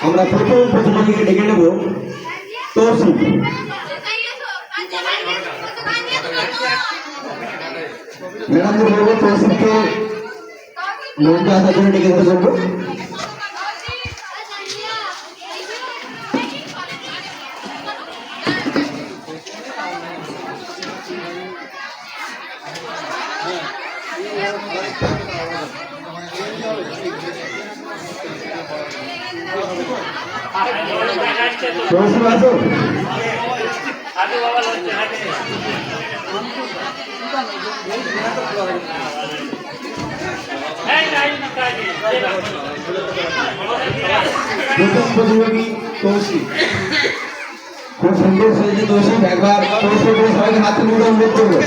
আমরা প্রথম প্রতিযোগীকে ডেকে নেব তৌসিফ। ম্যাডামকে বলবো তৌসিফকে মঞ্চে আসার জন্য ডেকে দিতে বলবো। তৌসিফ আসো। প্রথম প্রতিযোগী তৌসিফ, খুব সুন্দর সেজে তৌসিফ। একবার তৌসিফ সবাইকে হাত তুলে অনুরোধ করবো।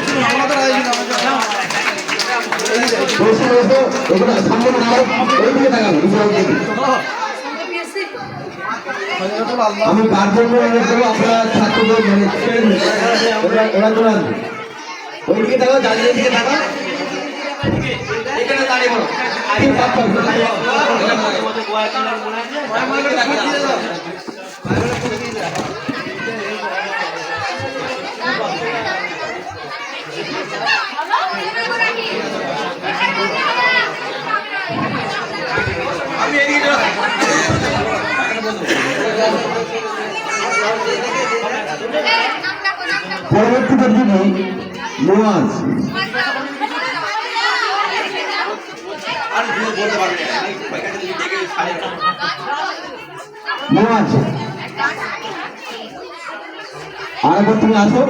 তৌসিফ এসো, এগুলো সামনে ওই দিকে তাকাবো। আমি কার জন্য অনুরোধ করবো, আপনারা ছাত্রদের ওরা চলে আসবে। ওই দিকে তাকাও, জানলার দিকে তাকাও, এখানে দাঁড়িয়ে বলো। আমি এদিকে পরবর্তী প্রতিযোগী মুয়াজ। মুয়াজ আরেকবার তুমি আসো।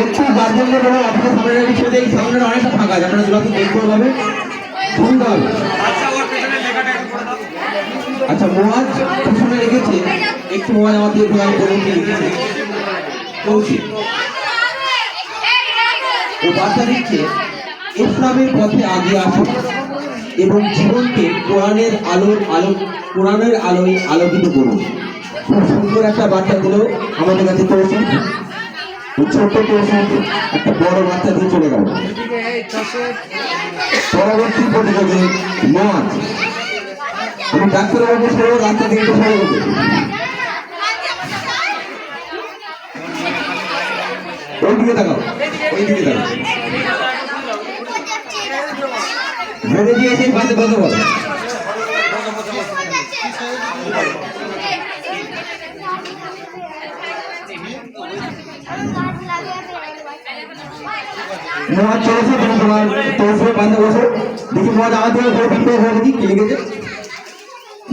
একটু গার্জেনদের বলো আপনার সামনে ছেড়ে দেয়, সামনে অনেকটা ফাঁকা আছে, আপনারা দুটো দেখতে পাবে সুন্দর। আচ্ছা মুয়াজ পিছনে রেখেছে, একটু মুয়াজ আমার দিয়ে ঘোরানো বলুন কি লিখেছে। তৌসিফ ও বার্তা দিচ্ছে, ইসলামের পথে আগে আসুন এবং জীবনকে কোরআনের আলোয় আলোকিত করুন। খুব সুন্দর একটা বার্তা দিল আমাদের কাছে তৌসিফ। ছোট্ট তৌসিফ একটা বড় বার্তা দিয়ে চলে গেল। পরবর্তী প্রতিযোগী মুয়াজ। আমি ডাক্তারবাবু সহ রাস্তা থেকে একটু সরে যাবো। ওই দিকে তাকাও, ওই দিকে তাকাও। ভেবে দিয়েছি বাজে বলতে বল। মুয়াজ চলেছে, তুমি তোমার তৌসিফের বান্ধব বসো। দেখি মুয়াজ আমার দিকে ঘুরে ফিরতে হয়ে দেখি কি লিখেছে।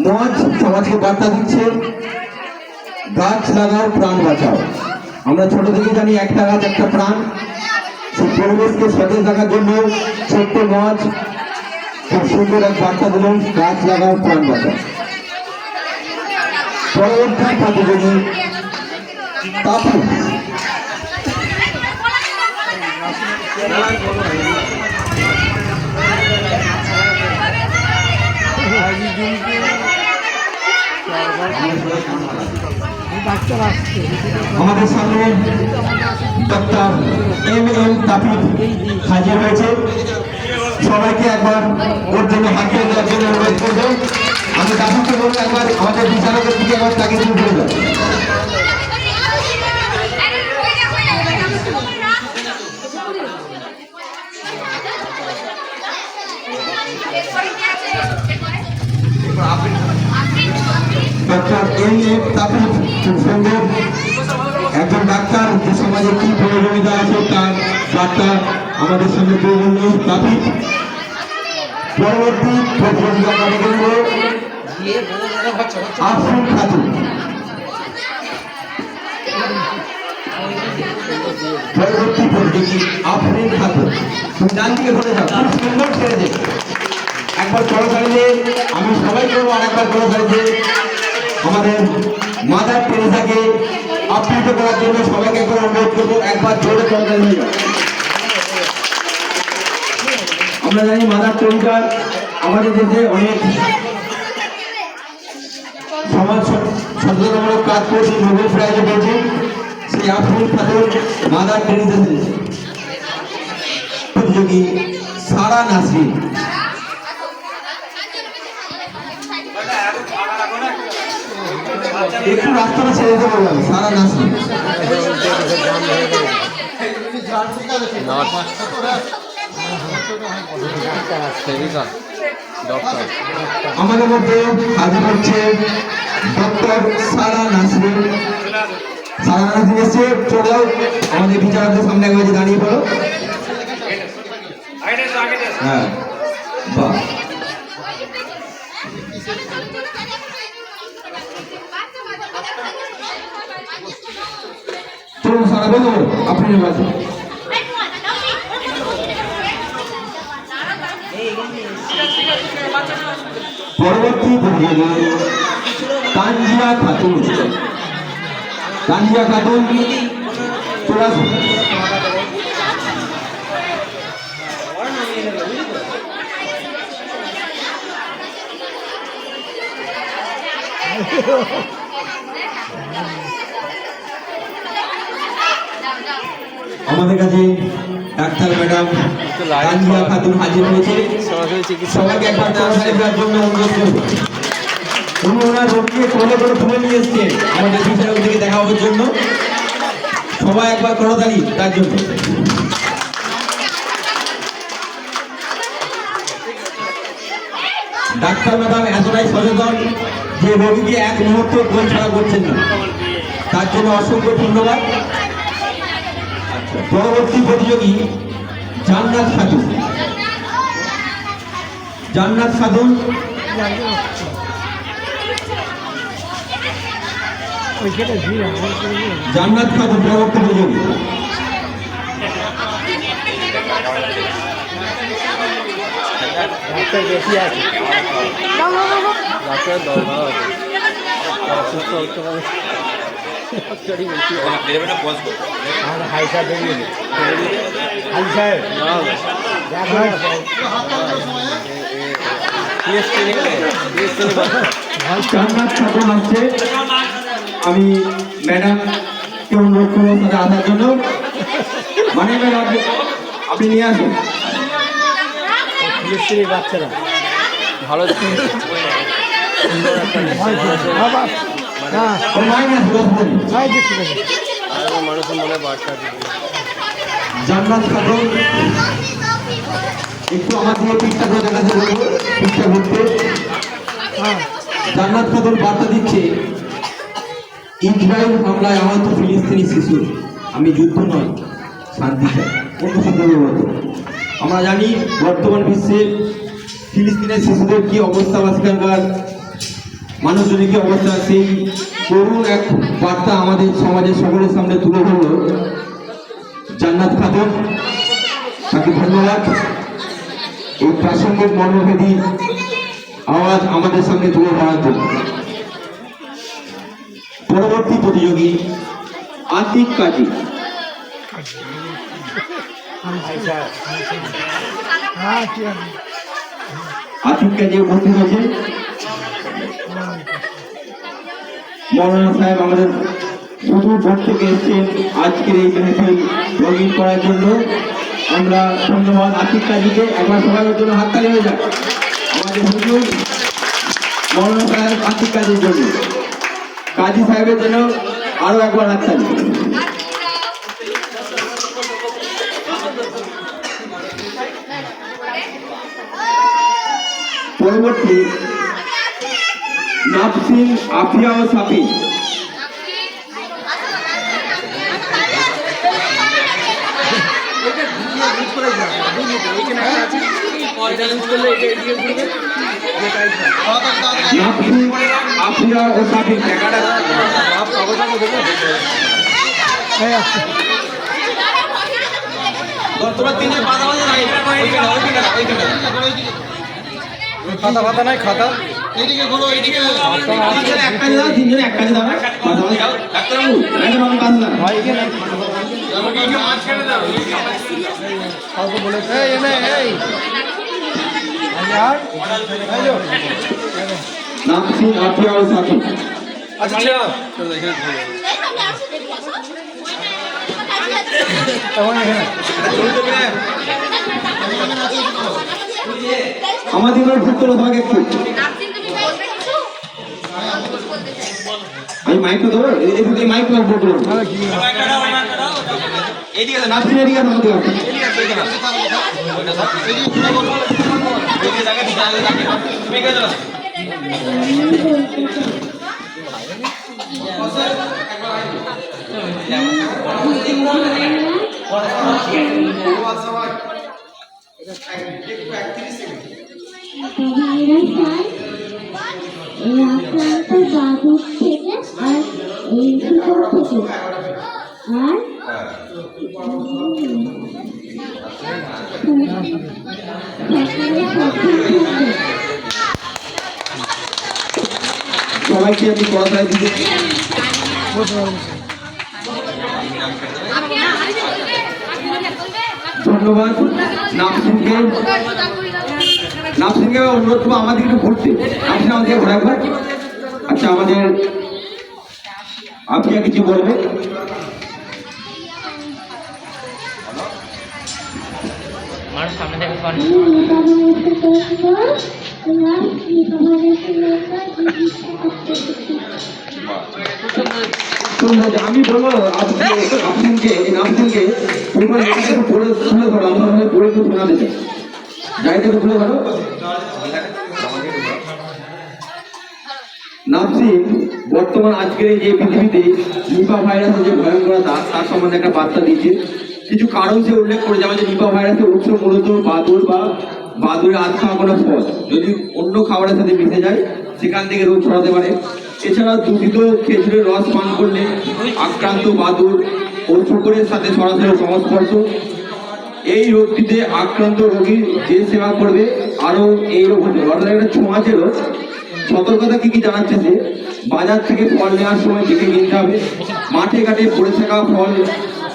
মুয়াজ সমাজকে বার্তা দিচ্ছে, গাছ লাগাও প্রাণ বাঁচাও। আমরা ছোট থেকে জানি একটা গাছ একটা প্রাণ। সেই পরিবেশকে সতেজ রাখার জন্য ছোট্ট মুয়াজ খুব সুন্দর এক বার্তা দিল, গাছ লাগাও প্রাণ বাঁচাও। পরবর্তী প্রতিযোগী তাপু। আমাদের সামনে ডক্টর এম তাপিব হাজির হয়েছে। সবাইকে একবার ওর জন্য হাত দেওয়ার জন্য অনুরোধ করবো। আমি তাপিবকে বলবো একবার আমাদের বিচারকের দিকে একবার তাকে শুরু করে দেয়। ডক্টর এম তাপিব খুব সুন্দর একজন ডাক্তার, যে সমাজে কি প্রয়োজনীয়তা আছে তার বার্তা আমাদের সঙ্গে তুলে ধরল তাপিব। পরবর্তী প্রতিযোগিতা আমরা দেখব আফরিন খাতুন। পরবর্তী প্রতিযোগী আফরিন খাতুন, তুমি ডান দিকে ঘুরে যাও, খুব সুন্দর ছেড়েছে। একবার করতালিতে আমি সবাই করবো, আর একবার করতালিতে আমাদের মাদার টেরেসাকে আপ্লুত করার জন্য সবাইকে একবার অনুরোধ করবো, একবার জোরে করতালি হয়ে যাও। আমরা জানি মাদার টেরেসা আমাদের দেশে অনেক সমাজ সচেতনমূলক কাজ করছে, নোবেল প্রাইজও পেয়েছে। সেই আফরিন খাতুন মাদার টেরেসা প্রতিযোগী সারা সারা নাসরিন। একটু রাস্তাটা ছেড়ে দিতে বললাম, সারা নাসরিন। আমাদের মধ্যে হাজির হচ্ছে ডক্টর সারা নাসরিন। সারা নাসরিন এসে চলে যাও, আমাদের বিচারকদের সামনে একবার দাঁড়িয়ে পড়ো। হ্যাঁ, বাহ, চলুন সারা বলো আপনি নির্বাচন। পরবর্তী প্রতিযোগী তানজিয়া খাতুন। তানজিয়া খাতুন চলে আসুন। আমাদের কাছে ডাক্তার ম্যাডাম তানজিয়া খাতুন হাজির হয়েছে। সবাইকে একবার তাড়াতাড়ি দেওয়ার জন্য অনুরোধ করব। উনি ওনার রোগীকে কোলে করে তুলে নিয়ে এসছেন আমাদের বিচারক থেকে দেখা হওয়ার জন্য। সবাই একবার করতালি তার জন্য। ডাক্তার ম্যাডাম এতটাই সচেতন যে রোগীকে এক মুহূর্ত কোল ছাড়া করছেন না, তার জন্য অসংখ্য ধন্যবাদ। পরবর্তী প্রতিযোগী জান্নাত খাতুন। জান্নাত খাতুন জান্নাত খাতুন পরবর্তী প্রতিযোগী। আমি ম্যাডামকে অনুরোধ করবো তাদের আসার জন্য। মানে ম্যাডাম আপনি নিয়ে আসুন। বাচ্চারা ভালো মানুষের মনে বার্তা জান্নাত খাতুন একটু আমার দিয়ে পিঠটা করে দেখাতে বলবো, পিঠটা ঘুরতে। জান্নাত খাতুন বার্তা দিচ্ছে, ইসরায়েল হামলায় আহত ফিলিস্তিনি শিশু, আমি যুদ্ধ নয় শান্তি চাই। অন্য শব্দ বলবো, আমরা জানি বর্তমান বিশ্বে ফিলিস্তিনের শিশুদের কি অবস্থা বা সেখানকার মানুষজনের কি অবস্থা, সেই করুণ এক বার্তা আমাদের সমাজের সকলের সামনে তুলে ধরল জান্নাত খাতুন। তাকে ধন্যবাদ। এই প্রাসঙ্গিক মর্মভেদী আওয়াজ আমাদের সামনে তুলে ধরার জন্য। পরবর্তী প্রতিযোগী আতিক কাজী। আতিক কাজী উপস্থিত হয়েছে। মৌলানা সাহেব আমাদের শুধু ভোট থেকে এসছেন আজকের এই মেহফিল রঙিন করার জন্য। আমরা ধন্যবাদ আতিক কাজীকে। একবার সবার জন্য হাততালি হয়ে যাক আমাদের হুজুর মৌলানা সাহেব আতিক কাজীর জন্য। কাজী সাহেবের জন্য আরো একবার হাততালি। পরবর্তী নাফসিন আফিয়া ও সাফি। আফিয়া ও সাফি খাতা ফাতা নাই, খাতা এইদিকে ঘোরো, এইদিকে এক কাজে দাও, তিনজনে এক কাজে দাও। নাফসিন আফিয়া ও সাফি। আচ্ছা এখানে আমাদের এবার ভুল করলো তোমাকে একটু আমি মাইকটা দেবো এদিকে মাইক ভোট করবো এদিকে নাচি এদিকে আমাদের বাবু থেকে আর এই শিকড় থেকে আর সবাইকে আমি কথা দিতে ধন্যবাদ। নামসিংকে অনুরোধ করবো আমাদের একটু ঘুরতে নামসিং আমাদেরকে ঘোরা একবার। আচ্ছা আমাদের আপনি কিছু বলবে? আমি বলবো আপনাকে নামসিংকে পড়ে তুলে ধরো আমরা পড়ে একটু শোনাতে চাই যাইতে একটু তুলে ধরো। নামসিং বর্তমান আজকের এই যে পৃথিবীতে নিপা ভাইরাসের যে ভয়ঙ্করতা তার সম্বন্ধে একটা বার্তা দিয়েছে। কিছু কারণ সে উল্লেখ করে যেমন যে নিপা ভাইরাসের উৎস মূলত বাদুড় বা বাদুড়ের আত্মা কোনো ফল যদি অন্য খাবারের সাথে মিশে যায় সেখান থেকে রোগ ছড়াতে পারে। এছাড়া দূষিত খেজুরের রস পান করলে আক্রান্ত বাদুড় ও শুকরের সাথে সরাসরি সংস্পর্শ এই রোগটিতে আক্রান্ত রোগীর যে সেবা করবে আরো এই রোগ হতে অর্থাৎ একটা ছোঁয়াচে রোগ। সতর্কতা কি কি জানাচ্ছে যে বাজার থেকে ফল নেওয়ার সময় দেখে কিনতে হবে, মাঠে ঘাটে পড়ে থাকা ফল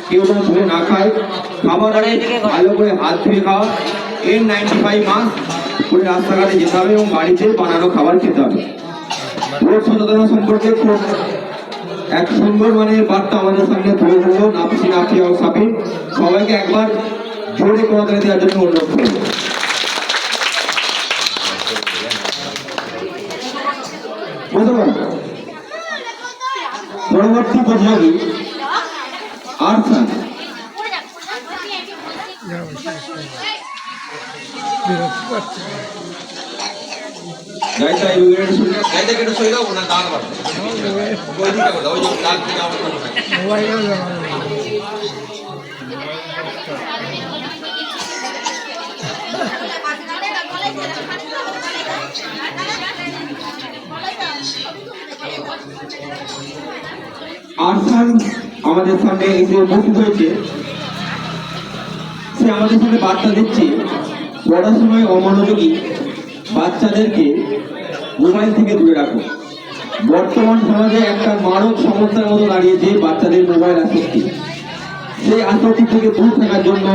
কেউ যেন ধরে না খায়, খাবার আগে ভালো করে হাত ধুয়ে খাওয়া, N95 মাস্ক করে রাস্তাঘাটে যেতে হবে এবং বাড়িতে বানানো খাবার খেতে হবে। রোগ সচেতনতা সম্পর্কে খুব এক সুন্দর বার্তা আমাদের সামনে তুলে ধরলো নাফসি নাফিয়া ও সাফি। সবাইকে একবার জোরে করতালি দেওয়ার জন্য অনুরোধ করবো। পরবর্তী প্রতিযোগী আরসান। আরসান আমাদের সামনে এসে উপস্থিত হয়েছে। সে আমাদের সামনে বার্তা দিচ্ছে পড়াশোনায় অমনোযোগী বাচ্চাদেরকে মোবাইল থেকে দূরে রাখো। বর্তমান সমাজে একটা মারক সমস্যার মতো দাঁড়িয়েছে বাচ্চাদের মোবাইল আসক্তি। সেই আসক্তি থেকে দূর থাকার জন্য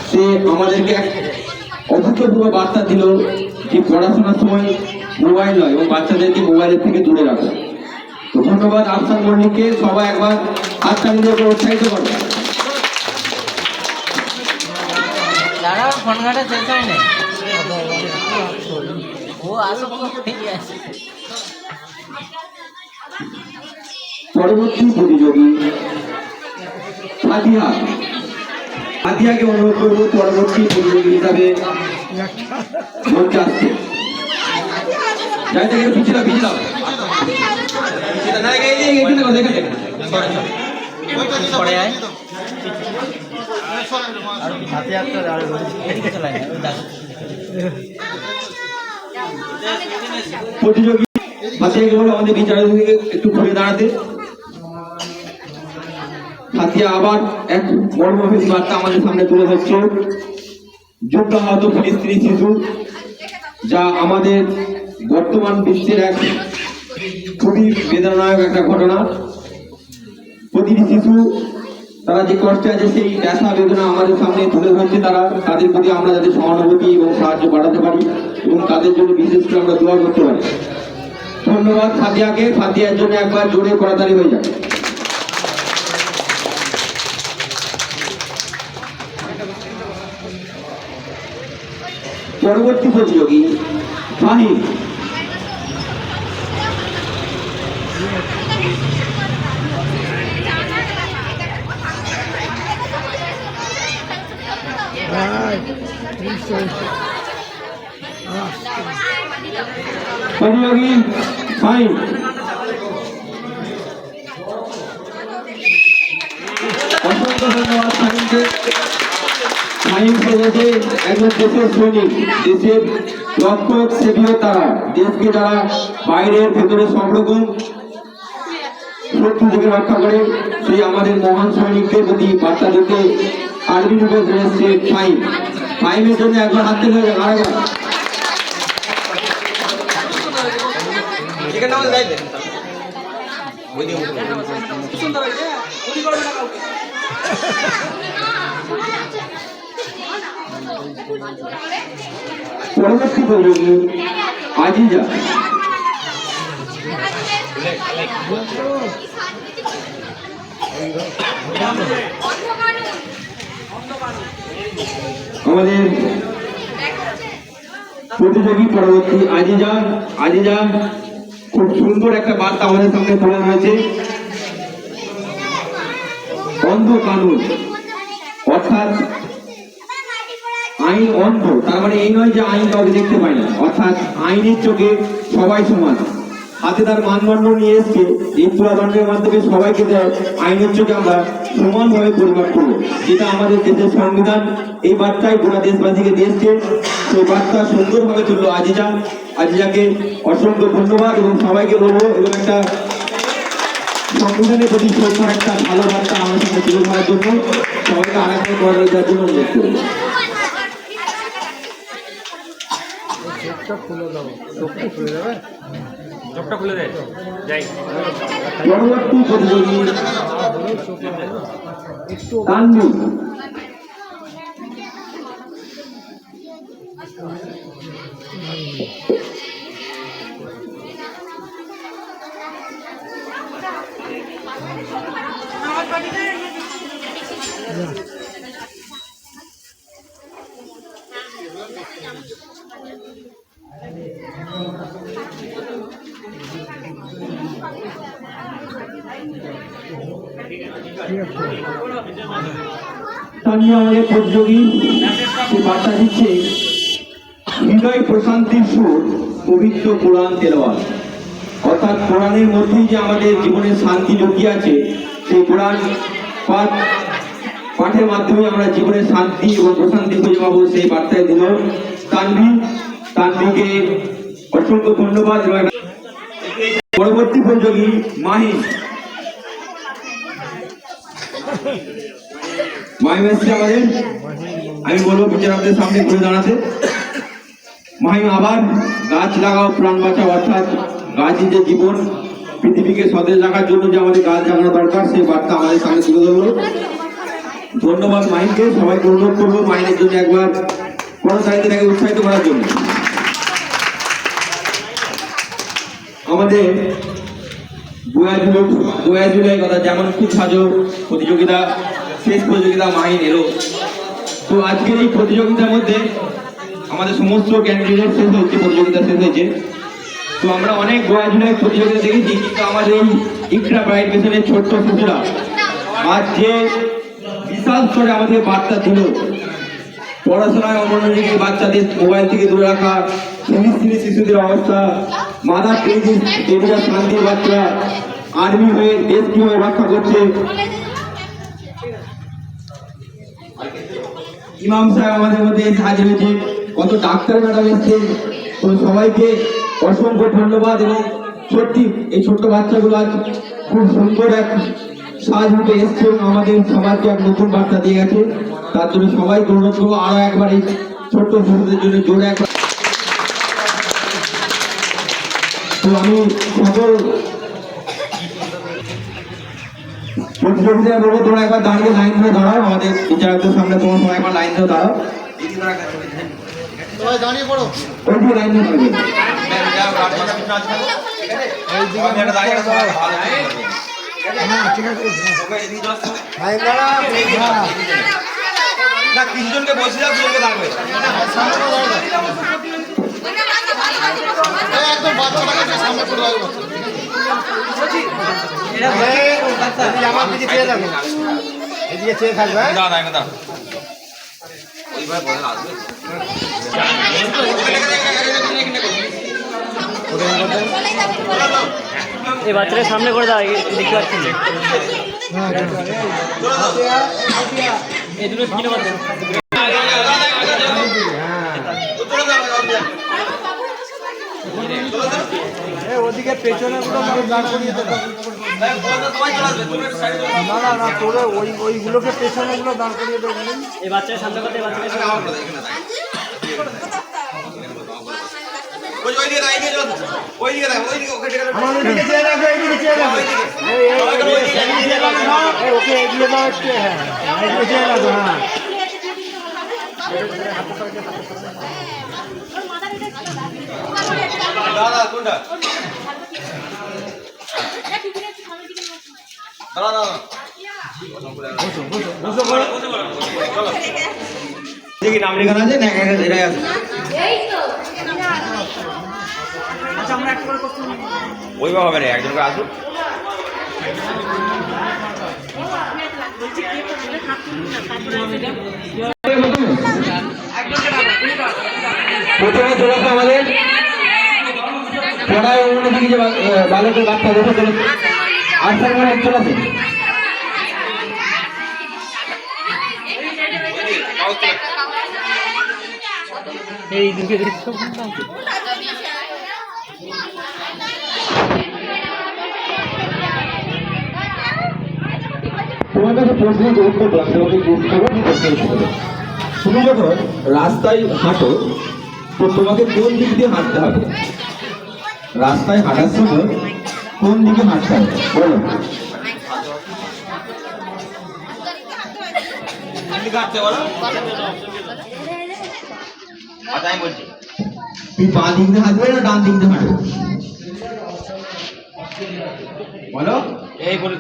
সে আমাদেরকে এক অভূতপূর্ব বার্তা দিল যে পড়াশোনার সময় মোবাইল নয় এবং বাচ্চাদেরকে মোবাইলের থেকে দূরে রাখো। তো ধন্যবাদ আফসান মল্লিককে। সবাই একবার হাততালি দিয়ে উৎসাহিত করবে। দাঁড়াও ফোন ঘাটা শেষ হয় না ও আসো পরবর্তী প্রতিযোগী ফাতিহা। ফাতিহাকে অনুরোধ করবো পরবর্তী প্রতিযোগী হিসাবে মঞ্চে আসতে। যাই থেকে পিছিয়ে পিছিয়ে পড়ে আয় হাতে একটা চালায় না প্রতিযোগী ফাতিহাকে বলো আমাদের বিচারের দিকে একটু ঘুরে দাঁড়াতে। ফাতিহা আবার এক মর্মভেদী বার্তা আমাদের সামনে তুলে ধরছে। যুদ্ধাহত ফিলিস্তিনি শিশু, যা আমাদের বর্তমান বিশ্বের এক খুবই বেদনাদায়ক একটা ঘটনা। প্রতিটি শিশু তারা যে কষ্টে আছে সেই ব্যথা বেদনা আমাদের সামনে তুলে ধরছে। তাদের প্রতি আমরা যাতে সহানুভূতি এবং সাহায্য বাড়াতে পারি এবং তাদের জন্য বিশেষ করে আমরা দোয়া করতে পারি। ধন্যবাদ ফাতিহাকে। ফাতিহার জন্য একবার জোরে করতালি হয়ে যাবে। পরবর্তী প্রতিযোগী ফাহিম। প্রতিযোগী ফাহিম। অসংখ্য ধন্যবাদ ফাহিমকে। ফাহিম সেজেছে একজন দেশের সৈনিক, দেশের রক্ষক সেবীয় তারা, দেশকে যারা বাইরের ভেতরে সব রকম শত্রু থেকে রক্ষা করে, সেই আমাদের মহান সৈনিকদের প্রতি বার্তা দিতে আর্মির উপর রয়েছে ফাহিম। ফাহিমের জন্য একবার হাত তুলে আরেকবার। পরবর্তী প্রতিযোগী আজিজা। আমাদের প্রতিযোগী পরবর্তী আজিজা। আজিজা খুব সুন্দর একটা বার্তা আমাদের সামনে তুলে ধরেছে। অন্ধ কানুন, অর্থাৎ আইন অন্ধ, তার মানে এই নয় যে আইন কাউকে দেখতে পায় না, অর্থাৎ আইনের চোখে সবাই সমান। হাতে তার মানদণ্ড নিয়ে এসছে, এই তুলাদণ্ডের মাধ্যমে সবাইকে দেয়, আইনের চোখে আমরা সমানভাবে পরিমাপ করবো, যেটা আমাদের দেশের সংবিধান এই বার্তায় গোটা দেশবাসীকে দিয়েছে। সেই বার্তা সুন্দরভাবে তুললো আজিজা। আজিজাকে অসংখ্য ধন্যবাদ এবং সবাইকে বলবো, এবং একটা সংবিধানের প্রতি শ্রদ্ধার একটা ভালো বার্তা আমার সাথে তুলে ধরার জন্য সবাইকে আরেকবার করার জন্য অনুরোধ করবো। পরবর্তী প্রতিযোগী তানভীর। স্থানীয় আমাদের প্রতিযোগী সে বার্তা দিচ্ছে, হৃদয় প্রশান্তির সুর, পবিত্র কোরআন তেলাওয়াত। অর্থাৎ কোরআনের মধ্যেই যে আমাদের জীবনের শান্তি লুকিয়ে আছে, সেই কোরআন পাঠের মাধ্যমে আমরা জীবনের শান্তি এবং প্রশান্তি খুঁজে পাবো, সেই বার্তায় দিল তানভীর। তানভীরকে অসংখ্য ধন্যবাদ। পরবর্তী প্রতিযোগী মাহিম। মাহিম এসছে আমাদের, আমি বলবো বিচারকদের সামনে ঘুরে দাঁড়াতে। মাহিম আবার গাছ লাগাও প্রাণ বাঁচাও, অর্থাৎ গাছই যে জীবন, পৃথিবীকে সতেজ রাখার জন্য যে আমাদের গাছ লাগানো দরকার, সেই বার্তা আমাদের সামনে তুলে ধরলো। ধন্যবাদ মাহিমকে। সবাইকে অনুরোধ করবো মাহিমের জন্য একবার কর্মচারীদের আগে উৎসাহিত করার জন্য। আমাদের গোয়া জুলাই কথা যেমন খুব সাজো প্রতিযোগিতা, শেষ প্রতিযোগিতা মাহিন এলো। তো আজকের এই প্রতিযোগিতার মধ্যে আমাদের সমস্ত ক্যান্ডিডেট শেষ হচ্ছে, প্রতিযোগিতা শেষ হয়েছে। তো আমরা অনেক গোয়া জুলাই প্রতিযোগিতা দেখেছি, কিন্তু আমাদের এই ইকরা ব্রাইট মিশনের ছোট্ট শিশুরা আজ যে বিশাল স্তরে আমাদের বার্তা দিল, পড়াশোনায় অমনোযোগী বাচ্চাদের মোবাইল থেকে দূরে রাখা, ফিলিস্তিনি শিশুদের অবস্থা, মাদার টেরিজা শান্তির বাচ্চা আর্মি হয়ে দেশ কিভাবে রক্ষা করছে, ইমাম সাহেব আমাদের মধ্যে হাজির হয়েছে, কত ডাক্তার ম্যাডাম এসছে। তো সবাইকে অসংখ্য ধন্যবাদ। এবং সত্যি এই ছোট্ট বাচ্চাগুলো আজ খুব সুন্দর এক সাজ রূপে এসছে এবং আমাদের সমাজকে এক নতুন বার্তা দিয়ে গেছে। তার জন্য সবাই অনুরোধ করবো আরো একবার এই ছোট্ট শিশুদের জন্য জোরে একবার। তো আমি সকল প্রতিযোগিতায় বলবো, তোমরা একবার দাঁড়িয়ে লাইন ধরে দাঁড়াও, আমাদের বিচারকদের সামনে তোমরা সবাই একবার লাইন ধরে দাঁড়াও। দাঁড়িয়ে পড়ো, ওই যে লাইন ধরে দাঁড়িয়ে কিছুজনকে বসে যাও, দুজনকে দাঁড়াবে। আমার দিকে চেয়ে থাকো, এদিকে চেয়ে থাকবে। এই বাচ্চাটা সামনে করে দাও, দেখতে পাচ্ছি না। এই দুটো কিনে বাদ ওদিকে পেছনে গুলো দাঁড় করিয়ে দেবে। না না তোরে ওইগুলোকে পেছনে গুলো দাঁড় করিয়ে দেবে। এই বাচ্চাটা সামনে করতে, এই বাচ্চাটা আমার ওইদিকে চেয়ে রাখো, এইদিকে চেয়ে রাখো। ওকে এগিয়ে দাও একটু। হ্যাঁ এইদিকে চেয়ে রাখো। হ্যাঁ দাদা কোনটা? দাদা দেখি নাম লেখানো আছে না? এরাই আছে। ওইভাবে হবে না, একজন করে আসুন। প্রথমে চলে আসে আমাদের পড়ায় অন্যদিকে যে বালকের বাচ্চা দেখে চলে আটটার মানে চলে আসে। এই দিকে দেখছো তোমার কাছে প্রশ্নের উত্তর দাও, তোমাকে প্রশ্ন করবো, প্রশ্নের উত্তর দাও। তুমি যখন রাস্তায় হাঁটো তো তোমাকে কোন দিক দিয়ে হাঁটতে হবে? রাস্তায় হাঁটার সময় কোন দিকে হাঁটতে হবে বলো? তুমি বাঁ দিক দিয়ে হাঁটবে না ডান দিক দিয়ে হাঁটবে বলো? এই বলে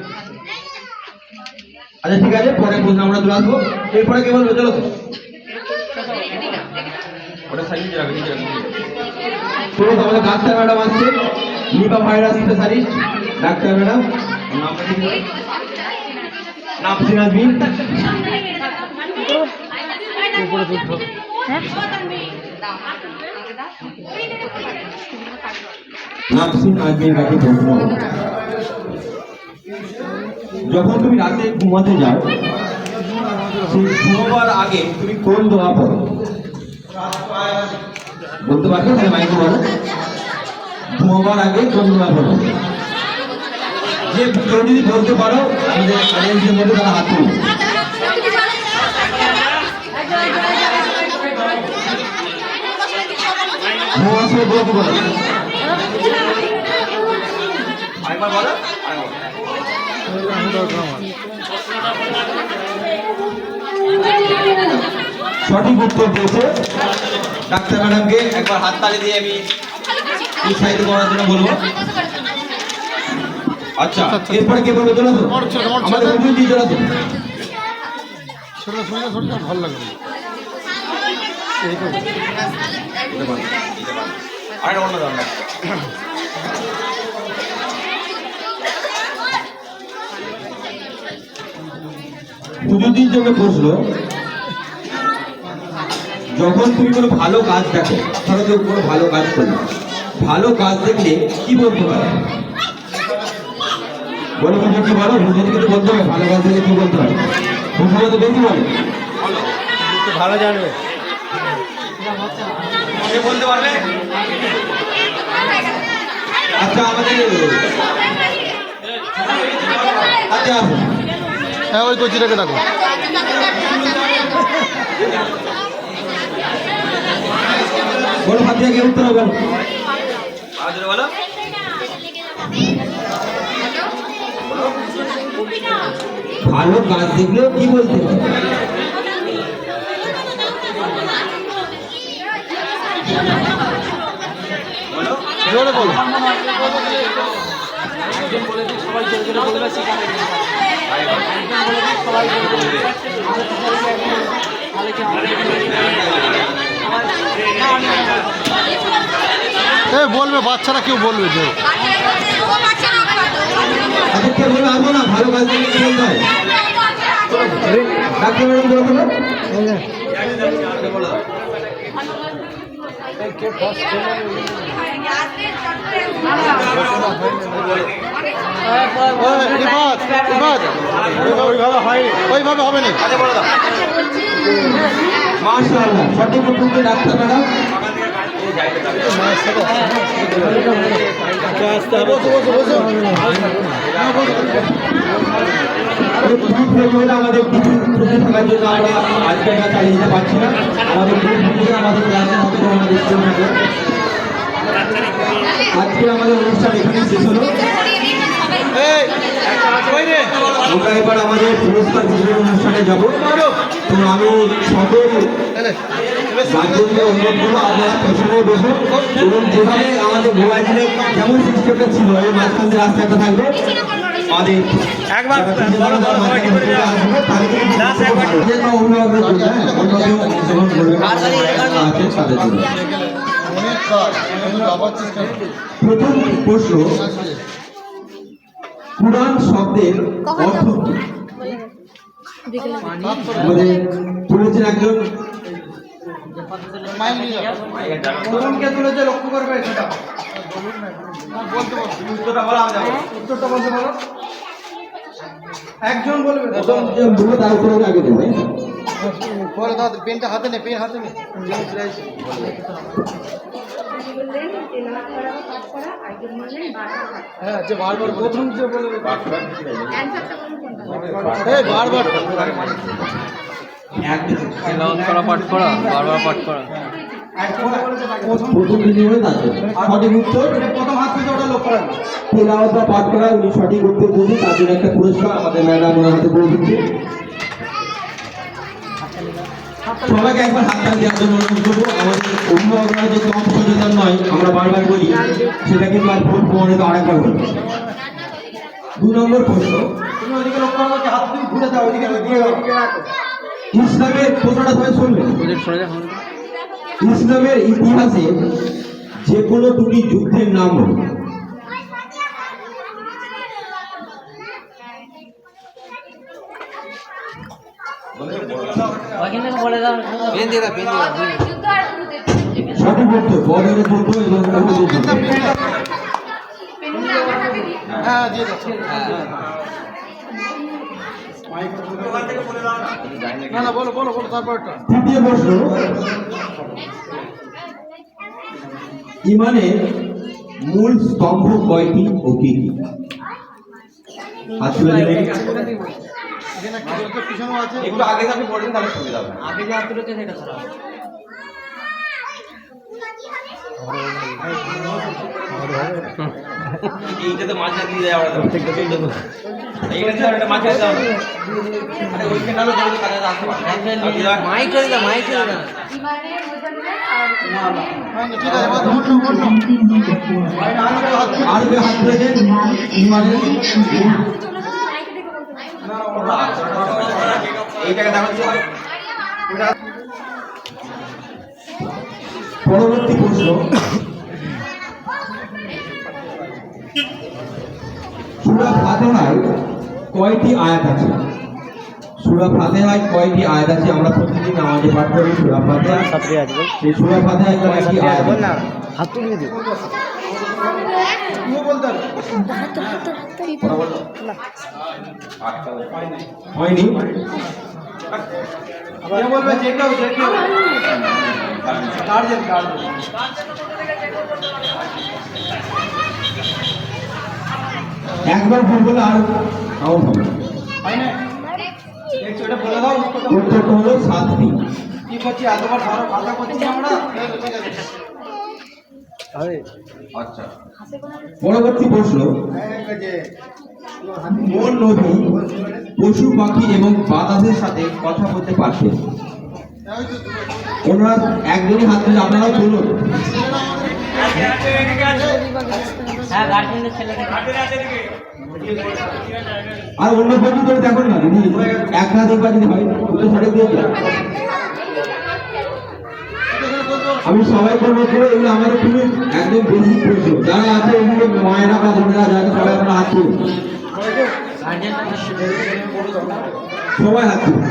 আচ্ছা ঠিক আছে, পরে প্রশ্ন আমরা চলে আসবো। এরপরে কে বলবে? চলো ওটা সাইড রাখো, নিচে রাখো। পুরো আমাদের ডাক্তার ম্যাডাম আসছে, Nipah virus specialist doctor madam. নামটা কি বলো? নাফসিন আজমিন। উপরে তুলছো। নাফসিন আজমিন কাছে প্রশ্ন, যখন তুমি রাতে ঘুমাতে যাও সেই ঘুমাবার আগে তুমি কোন দোয়া পড়ো? বলতে পারবে? তাহলে মাইকে বলো। ঘুমাবার আগে কোন দোয়া পড়ো? যে কেউ যদি বলতে পারো আমাদের অডিয়েন্সের মধ্যে তারা হাত তুলবে। ঘুমাবার সময় বলতে পারো। আরেকবার বলো। সঠিক উত্তর দিয়েছে ডাক্তার ম্যাডামকে একবার হাততালি দিয়ে আমি উৎসাহিত করার জন্য বলবো। আচ্ছা এরপরে কে বলবে? চলো তো আমাদের হুজুর দিয়ে চলো তো। ছোটো শুনলে ছোটটা ভালো লাগে। আর অন্য ধরনের হুজুরদির জন্য প্রশ্ন, যখন তুমি কোনো ভালো কাজ দেখো, ধরো কেউ কোনো ভালো কাজ করলো, ভালো কাজ দেখলে কি বলতে পারে? বলো হুজুর, কি বলো? হুজুরকে তো বলতে হবে ভালো কাজ দেখলে কি বলতে হবে। হুজুরা তো বেশি বলে, ভালো জানবে। কে বলতে পারবে? আচ্ছা আমাদের আচ্ছা আসুন। হ্যাঁ ওই কোচিটাকে ডাকো। বলো ফাতিয়া, কে উত্তর হবে? বলো। ভালো কাজ দেখলেও কি বলতে হবে? জোরে বলো। বলবে বাচ্চারা, কেউ বলবে যে আচ্ছা ডাক্তার বলে আসবো না, ভালো কাজ থেকে কি বলতে হয়? ডাক্তার ম্যাডাম বলে দেবো। ওইভাবে হবে না। মাশাআল্লাহ, সঠিক উত্তর ডাক্তার ম্যাডাম। আমাদের কিছু ত্রুটি থাকার জন্য আমরা আজকে আমরা চালিয়ে যেতে পারছি না। আমাদের আমাদের ক্লাসের মতো আমাদের স্কুল থেকে আজকে আমাদের অনুষ্ঠান এখানে শেষ হলো। আমরা এবার আমাদের পুরস্কার বিতরণ অনুষ্ঠানে যাব। তো আমি সকল গার্জেনদের অনুরোধ করবো আপনারা পেছনে বসুন এবং যেভাবে আমাদের মোবাইলে যেমন সিস্টেমটা ছিল এই মাঝখান দিয়ে রাস্তা একটা থাকবে আমাদের একবার প্রথম প্রশ্ন, কুরআন শব্দের অর্থ কি? আমাদের তুলেছেন একজন, প্রথমকে তুলেছে, লক্ষ্য করবে সেটা বলতে বলো, উত্তরটা বলা যাবে, উত্তরটা বলতে বলো, একজন বলবে, প্রথম যে বলবে তার উপরে আগে দেবে। পরে দাও, পেনটা হাতে নে, পেন হাতে নে। হ্যাঁ, যে বারবার প্রথম যে বলবে বারবার পাঠ করা, বারবার পাঠ করা। প্রথম দিনে হয়ে থাকে সঠিক উত্তর, প্রথম হাত থেকে ওটা লক্ষ্য রাখবে। তেলাওয়াত বা পাঠ করা, উনি সঠিক উত্তর বলছে, তার জন্য একটা পুরস্কার আমাদের ম্যাডাম ওনার হাতে করে দিচ্ছে। সবাইকে একবার হাত তালি দেওয়ার জন্য অনুরোধ করবো। আমাদের অভিভাবকরা যে কম সচেতন নয়, আমরা বারবার বলি, সেটা কিন্তু আর ভুল প্রমাণিত আরেকবার হলো। 2 নম্বর প্রশ্ন, তুমি ওইদিকে লক্ষ্য রাখো, হাত তুমি ঘুরে দাও, ওইদিকে দিয়ে দাও। ইসলামের প্রশ্নটা সবাই শুনবেন। ইসলামের ইতিহাসে যে কোনো 2টি যুদ্ধের নাম হল। বলে দাও, সঠিক উত্তর বদরের যুদ্ধ এবং উহুদের যুদ্ধ। হ্যাঁ, দিয়ে দাও। না না, বলো বলো বলো, তারপরটা। তৃতীয় প্রশ্ন, ইমানের মূল স্তম্ভ কয়টি ও কি কি? আসলে এখানে কি বলতে পিছনে আছে, একটু আগে যাবে পড়েন, তাহলে সুবিধা হবে। আগে যে হাত তুলেছে সেটা ধরা। এইটাতে মাঝে দিয়ে দেয় আমরা এইটাতে একটা মাঝে দাও। আরে ওইখানে নালে বড় কাজে আসতে পারে। মাইক করে দাও, মাইক করে দাও। ঠিক আছে, এবার বলো বলো। আর কে হাত তুলেছেন? ইমানের এইটাকে দেখাচ্ছি। পরবর্তী প্রশ্ন, সূরা ফাতিহায় কয়টি আয়াত আছে? সূরা ফাতিহায় কয়টি আয়াত আছে? আমরা প্রতিদিন নামাজে পাঠ করি সূরা ফাতিহা। সেই সূরা ফাতিহায় কয়টি আয়াত আছে? হাত তুলে দিও। তুমিও বলতে হবে। হয়নি? কে বলবে? যে কেউ, যে কেউ। Guardian, guardian. একবার ভুল বলে আর আউট হবে। হয় না? দেখছো, এটা বলে দাও। উত্তরটা হলো 7টি। কি করছি, এতবার ধরো, ভাষা করছি আমরা। ঠিক আছে। আচ্ছা, পরবর্তী প্রশ্ন, কোন নবী পশু পাখি এবং বাতাসের সাথে কথা বলতে পারতেন? ওনারা একজনই হাত তুলে, আপনারাও তুলুন। হ্যাঁ, গার্জেনদের ছেলেকে আর অন্য পদ্ধতি করে দেখুন না, যদি এক হাত একবার যদি হয় দুটো সঠিক দিয়ে যান। আমি সবাই করবো করে এগুলো আমাদের খুবই একদম বেসিক প্রশ্ন। যারা আছে এগুলো মায়েরা বা বোনেরা যারা সবাই আপনারা হাত তুলুন। সবাই হাত তুলুন।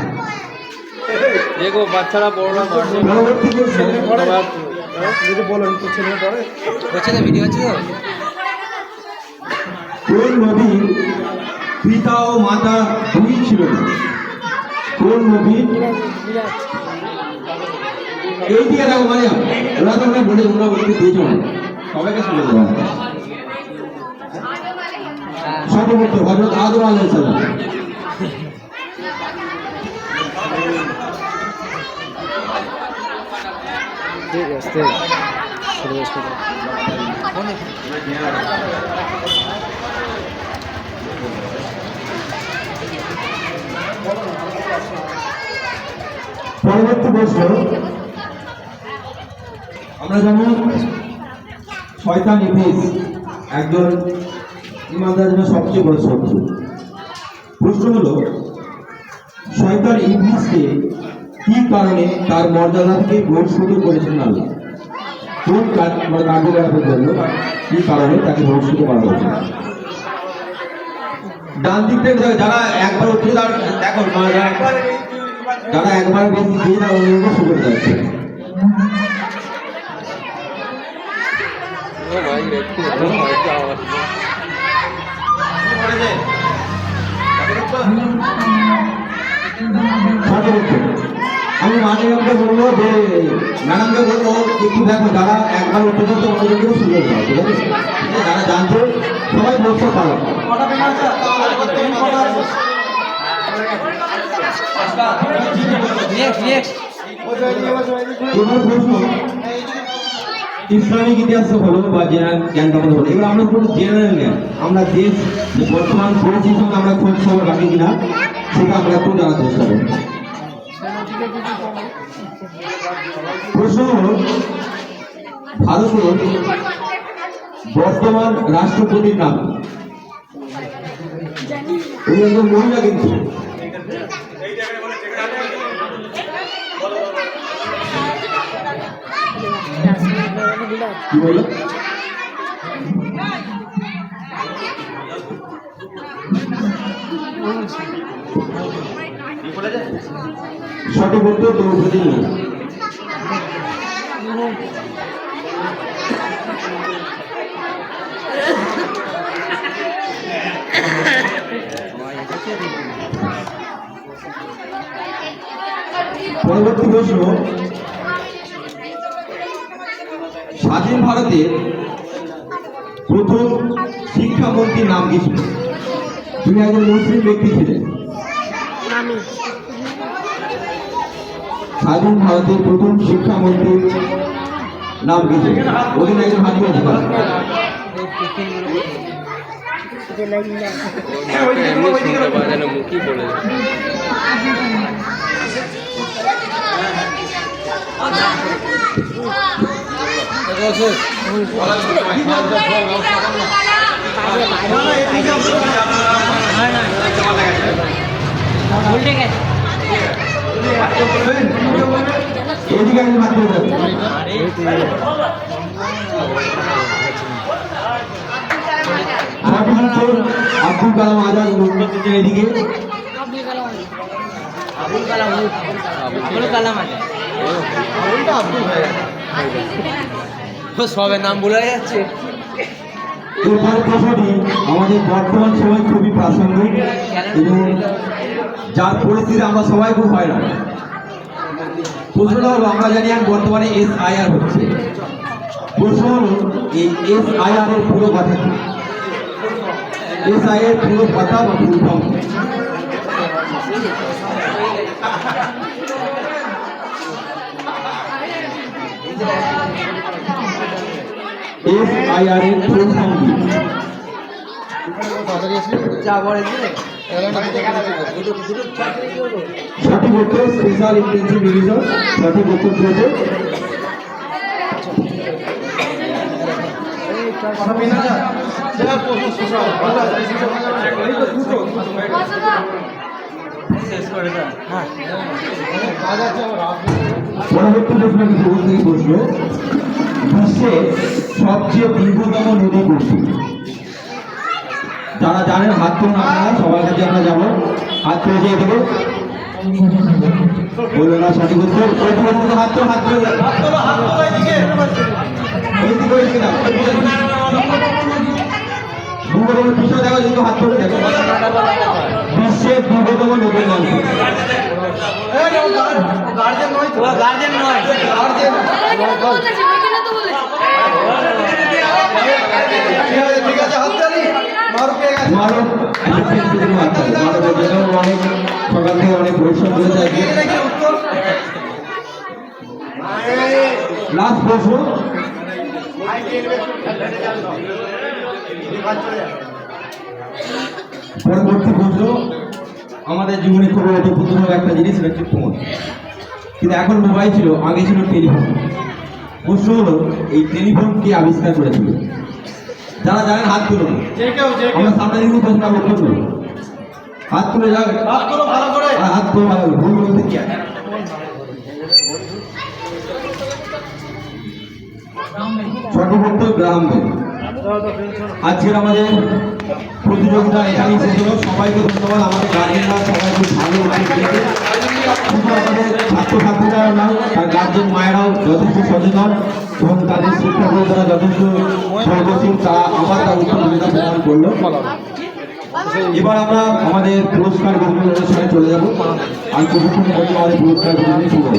দেখো বাচ্চারা বড়রা গার্জেন পরবর্তী প্রশ্ন, হচ্ছে তো ভিডিও হচ্ছে তো কোন নবীর পিতা ও মাতা দুই ছিল না? কোন নবীর? এই দিকে দেখো মানে ওরা তো আমরা বলে তোমরা বলতে দিয়েছো না, সবাইকে শুনে দেবো। সর্বপ্রথম হযরত আদম আলাইহিস সালাম। ঠিক আছে পরবর্তী প্রশ্ন, আমরা জানি শয়তান ইবলিস একজন ইমানদারের জন্য সবচেয়ে বড় শত্রু। প্রশ্ন হলো, শয়তান ইবলিসকে কি কারণে তার মর্যাদা থেকে বহিষ্কৃত করেছেন আল্লাহ? কোন কার্যকলাপের জন্য, কি কারণে তাকে বহিষ্কৃত করা হয়েছে? ডান দিক থেকে যারা একবার উঠে দেখো, যারা একবার বেশি দিয়ে না অন্য শুরু করে যাচ্ছে। আমি ম্যাডামকে বলবো যে ম্যাডামকে বলবো একটু দেখো যারা একবার উঠে যাচ্ছে অন্যজনকেও সুযোগ দাও, ঠিক আছে? যারা জানছে সবাই বলতে পারো। এবার প্রশ্ন, ইসলামিক ইতিহাস হলো বা জেনারেল জ্ঞান হলো, এবার আমরা কোনো জেনারেল জ্ঞান, আমরা দেশ বর্তমান পরিস্থিতির সঙ্গে আমরা খোঁজ খবর রাখি কিনা সেটা আমরা একটু জানার চেষ্টা করি। প্রশ্ন হলো, ভারতের বর্তমান রাষ্ট্রপতির নাম? উনি একজন মহিলা কিন্তু। কি বললো? সঠিক উত্তর দ্রৌপদী মুর্মু। পরবর্তী প্রশ্ন, স্বাধীন ভারতের প্রথম শিক্ষামন্ত্রীর নাম কি ছিল? তিনি একজন মুসলিম ব্যক্তি ছিলেন। স্বাধীন ভারতের প্রথম শিক্ষামন্ত্রীর নাম কি ছিল? ওদিন একজন হাজি অধিকার। মুখী বলে উল্টে গেছে এদিকে একজন হাত তুলে দেন। আব্দুল কালাম আজাদ উত্তর দিচ্ছেন এদিকে। আবুল কালাম আছে সবের নাম বলে যাচ্ছে। এরপরের প্রশ্নটি আমাদের বর্তমান সময় খুবই প্রাসঙ্গিক এবং যার পরিস্থিতি আমরা সবাই খুব হয়রান। প্রশ্নটা হলো, আমরা জানি আর বর্তমানে SIR হচ্ছে। প্রশ্ন হলো, এই SIR এর পুরো কথা কি? SIR পুরো কথা বা ফুল ফর্ম? SIR এর ফুল ফর্ম কি? সঠিক উত্তর স্পেশাল ইন্টেনসিভ রিভিশন। সঠিক উত্তর দিয়েছে পরবর্তী প্রশ্ন কিছু থেকে প্রশ্ন, বিশ্বের সবচেয়ে দীর্ঘতম নদী কোনটি? যারা জানেন হাত তুলুন, আপনারা সবার কাছে আমরা যাবো, হাত তুলে দিয়ে দেবো। বললো না সঠিক উত্তর, ওই দিকে হাত তুলে, হাত তুলে হাত তোলো এদিকে। ওইদিকে না দুর্গতম পিছনে দেখো, যেহেতু হাত তুলে দেখো, বিশ্বের দুর্গতম নোবেল মঞ্চ। গার্জেন নয় তো, গার্জেন নয়, গার্জেন। ঠিক আছে, হাত তালি। মারুফ পেয়ে গেছে। মানব অনেক সকাল থেকে অনেক পরিশ্রম করেছে। এটা কি উত্তর? লাস্ট প্রশ্ন, পরবর্তী প্রশ্ন, আমাদের জীবনে খুব গুরুত্বপূর্ণ একটা জিনিস, সেটা হচ্ছে ফোন। কিন্তু এখন মোবাইল ছিল, আগে ছিল টেলিফোন। প্রশ্ন হলো, এই টেলিফোন কে আবিষ্কার করেছিল? যারা জানেন হাত তুলুন, যে কেউ, যে কেউ। আমরা সামনে দিকে প্রশ্ন উত্তর দেবো। হাত তুলে যাবে, হাত তোলো ভালো করে। হাত তুলে ভালো করে, ভুল বলতে কি আছে? সঠিক উত্তর গ্রাহাম বেল। আজকের আমাদের প্রতিযোগিতা এখানেই শেষ হলো। সবাইকে ধন্যবাদ, আমাদের গার্জেনরা সবাই খুব ভালো উত্তর দিয়েছে। শুধু আমাদের ছাত্রছাত্রীরা না, তার গার্জেন মায়েরাও যথেষ্ট সচেতন এবং তাদের শিক্ষাগুরুরা যথেষ্ট সর্বশীল, তারা আবার তার উত্তর দিতে প্রদান করলো। এবার আমরা আমাদের পুরস্কার বিতরণ অনুষ্ঠানে চলে যাবো। আর কিছুক্ষণ পরে আমাদের পুরস্কার বিতরণ শুরু হবে।